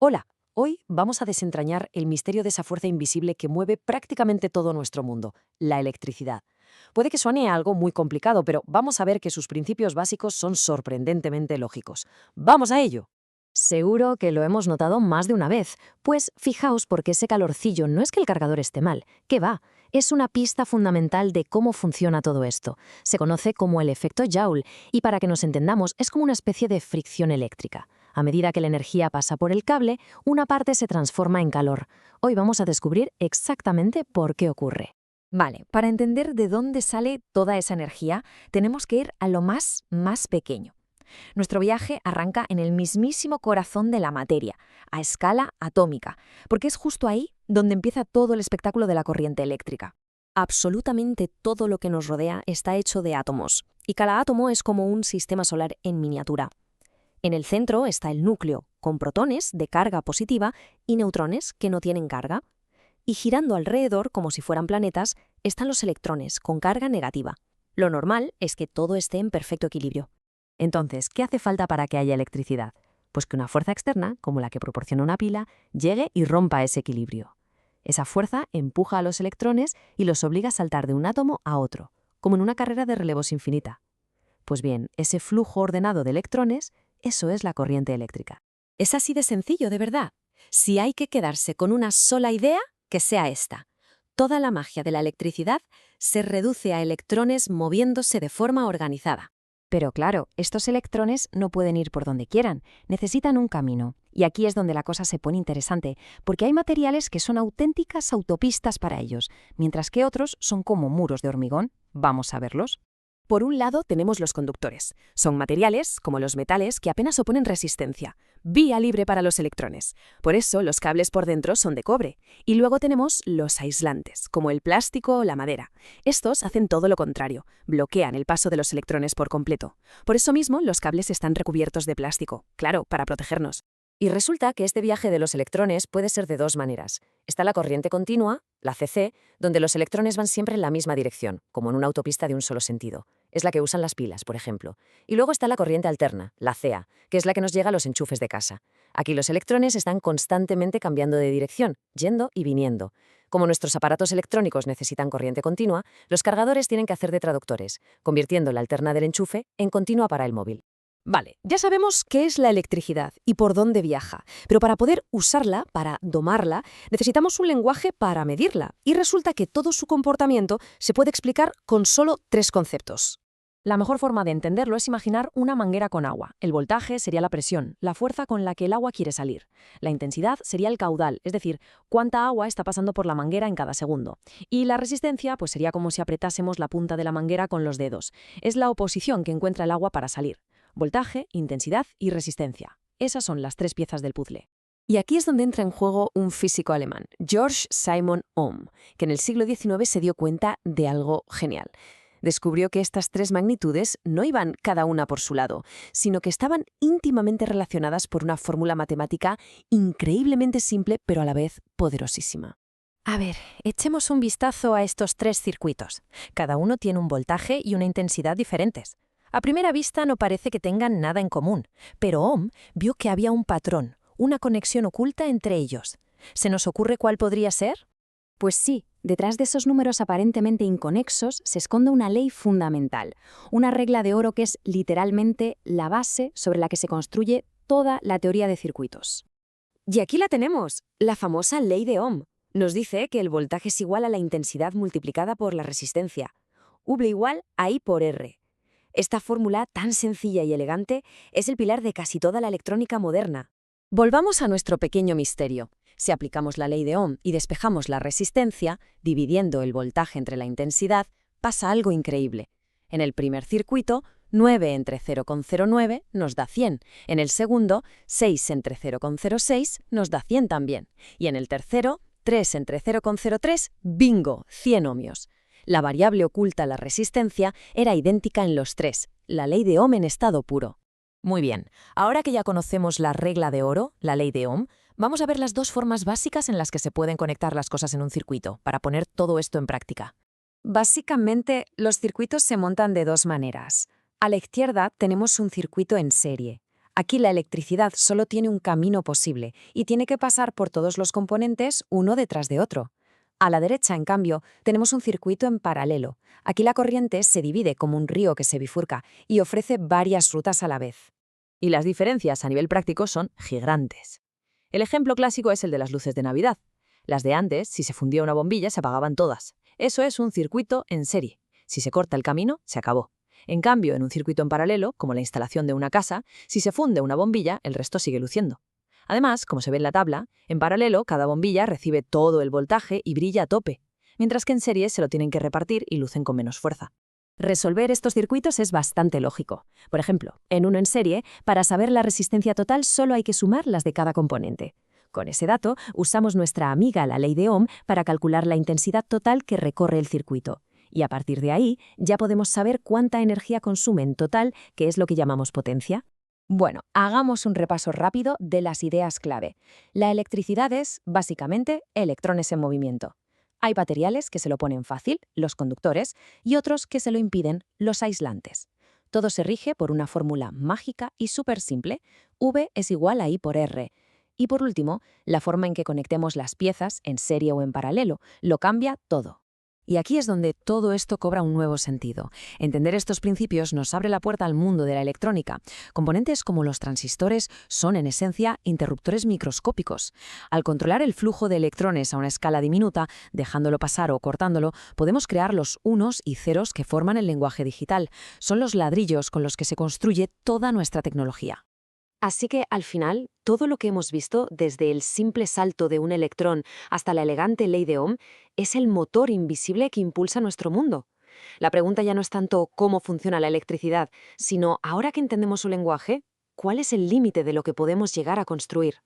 Hola, hoy vamos a desentrañar el misterio de esa fuerza invisible que mueve prácticamente todo nuestro mundo, la electricidad. Puede que suene algo muy complicado, pero vamos a ver que sus principios básicos son sorprendentemente lógicos. ¡Vamos a ello! Seguro que lo hemos notado más de una vez, pues fijaos porque ese calorcillo no es que el cargador esté mal, ¿qué va? Es una pista fundamental de cómo funciona todo esto. Se conoce como el efecto Joule y para que nos entendamos es como una especie de fricción eléctrica. A medida que la energía pasa por el cable, una parte se transforma en calor. Hoy vamos a descubrir exactamente por qué ocurre. Vale, para entender de dónde sale toda esa energía, tenemos que ir a lo más pequeño. Nuestro viaje arranca en el mismísimo corazón de la materia, a escala atómica, porque es justo ahí donde empieza todo el espectáculo de la corriente eléctrica. Absolutamente todo lo que nos rodea está hecho de átomos, y cada átomo es como un sistema solar en miniatura. En el centro está el núcleo, con protones de carga positiva y neutrones que no tienen carga. Y girando alrededor, como si fueran planetas, están los electrones con carga negativa. Lo normal es que todo esté en perfecto equilibrio. Entonces, ¿qué hace falta para que haya electricidad? Pues que una fuerza externa, como la que proporciona una pila, llegue y rompa ese equilibrio. Esa fuerza empuja a los electrones y los obliga a saltar de un átomo a otro, como en una carrera de relevos infinita. Pues bien, ese flujo ordenado de electrones, eso es la corriente eléctrica. Es así de sencillo, de verdad. Si hay que quedarse con una sola idea, que sea esta. Toda la magia de la electricidad se reduce a electrones moviéndose de forma organizada. Pero claro, estos electrones no pueden ir por donde quieran, necesitan un camino. Y aquí es donde la cosa se pone interesante, porque hay materiales que son auténticas autopistas para ellos, mientras que otros son como muros de hormigón. Vamos a verlos. Por un lado tenemos los conductores. Son materiales, como los metales, que apenas oponen resistencia. Vía libre para los electrones. Por eso los cables por dentro son de cobre. Y luego tenemos los aislantes, como el plástico o la madera. Estos hacen todo lo contrario. Bloquean el paso de los electrones por completo. Por eso mismo los cables están recubiertos de plástico. Claro, para protegernos. Y resulta que este viaje de los electrones puede ser de dos maneras. Está la corriente continua, la CC, donde los electrones van siempre en la misma dirección, como en una autopista de un solo sentido. Es la que usan las pilas, por ejemplo. Y luego está la corriente alterna, la CA, que es la que nos llega a los enchufes de casa. Aquí los electrones están constantemente cambiando de dirección, yendo y viniendo. Como nuestros aparatos electrónicos necesitan corriente continua, los cargadores tienen que hacer de traductores, convirtiendo la alterna del enchufe en continua para el móvil. Vale, ya sabemos qué es la electricidad y por dónde viaja, pero para poder usarla, para domarla, necesitamos un lenguaje para medirla, y resulta que todo su comportamiento se puede explicar con solo tres conceptos. La mejor forma de entenderlo es imaginar una manguera con agua. El voltaje sería la presión, la fuerza con la que el agua quiere salir. La intensidad sería el caudal, es decir, cuánta agua está pasando por la manguera en cada segundo. Y la resistencia, pues sería como si apretásemos la punta de la manguera con los dedos. Es la oposición que encuentra el agua para salir. Voltaje, intensidad y resistencia. Esas son las tres piezas del puzzle. Y aquí es donde entra en juego un físico alemán, George Simon Ohm, que en el siglo XIX se dio cuenta de algo genial. Descubrió que estas tres magnitudes no iban cada una por su lado, sino que estaban íntimamente relacionadas por una fórmula matemática increíblemente simple, pero a la vez poderosísima. A ver, echemos un vistazo a estos tres circuitos. Cada uno tiene un voltaje y una intensidad diferentes. A primera vista no parece que tengan nada en común, pero Ohm vio que había un patrón, una conexión oculta entre ellos. ¿Se nos ocurre cuál podría ser? Pues sí, detrás de esos números aparentemente inconexos se esconde una ley fundamental, una regla de oro que es literalmente la base sobre la que se construye toda la teoría de circuitos. Y aquí la tenemos, la famosa ley de Ohm. Nos dice que el voltaje es igual a la intensidad multiplicada por la resistencia. V igual a I por R. Esta fórmula tan sencilla y elegante es el pilar de casi toda la electrónica moderna. Volvamos a nuestro pequeño misterio. Si aplicamos la ley de Ohm y despejamos la resistencia, dividiendo el voltaje entre la intensidad, pasa algo increíble. En el primer circuito, 9 entre 0,09 nos da 100. En el segundo, 6 entre 0,06 nos da 100 también. Y en el tercero, 3 entre 0,03, ¡bingo! 100 ohmios. La variable oculta a la resistencia era idéntica en los tres, la ley de Ohm en estado puro. Muy bien, ahora que ya conocemos la regla de oro, la ley de Ohm, vamos a ver las dos formas básicas en las que se pueden conectar las cosas en un circuito, para poner todo esto en práctica. Básicamente, los circuitos se montan de dos maneras. A la izquierda tenemos un circuito en serie. Aquí la electricidad solo tiene un camino posible y tiene que pasar por todos los componentes uno detrás de otro. A la derecha, en cambio, tenemos un circuito en paralelo. Aquí la corriente se divide como un río que se bifurca y ofrece varias rutas a la vez. Y las diferencias a nivel práctico son gigantes. El ejemplo clásico es el de las luces de Navidad. Las de antes, si se fundía una bombilla, se apagaban todas. Eso es un circuito en serie. Si se corta el camino, se acabó. En cambio, en un circuito en paralelo, como la instalación de una casa, si se funde una bombilla, el resto sigue luciendo. Además, como se ve en la tabla, en paralelo cada bombilla recibe todo el voltaje y brilla a tope, mientras que en serie se lo tienen que repartir y lucen con menos fuerza. Resolver estos circuitos es bastante lógico. Por ejemplo, en uno en serie, para saber la resistencia total solo hay que sumar las de cada componente. Con ese dato, usamos nuestra amiga la ley de Ohm para calcular la intensidad total que recorre el circuito. Y a partir de ahí, ya podemos saber cuánta energía consume en total, que es lo que llamamos potencia. Bueno, hagamos un repaso rápido de las ideas clave. La electricidad es, básicamente, electrones en movimiento. Hay materiales que se lo ponen fácil, los conductores, y otros que se lo impiden, los aislantes. Todo se rige por una fórmula mágica y súper simple. V es igual a I por R. Y por último, la forma en que conectemos las piezas, en serie o en paralelo, lo cambia todo. Y aquí es donde todo esto cobra un nuevo sentido. Entender estos principios nos abre la puerta al mundo de la electrónica. Componentes como los transistores son, en esencia, interruptores microscópicos. Al controlar el flujo de electrones a una escala diminuta, dejándolo pasar o cortándolo, podemos crear los unos y ceros que forman el lenguaje digital. Son los ladrillos con los que se construye toda nuestra tecnología. Así que, al final, todo lo que hemos visto, desde el simple salto de un electrón hasta la elegante ley de Ohm, es el motor invisible que impulsa nuestro mundo. La pregunta ya no es tanto cómo funciona la electricidad, sino, ahora que entendemos su lenguaje, ¿cuál es el límite de lo que podemos llegar a construir?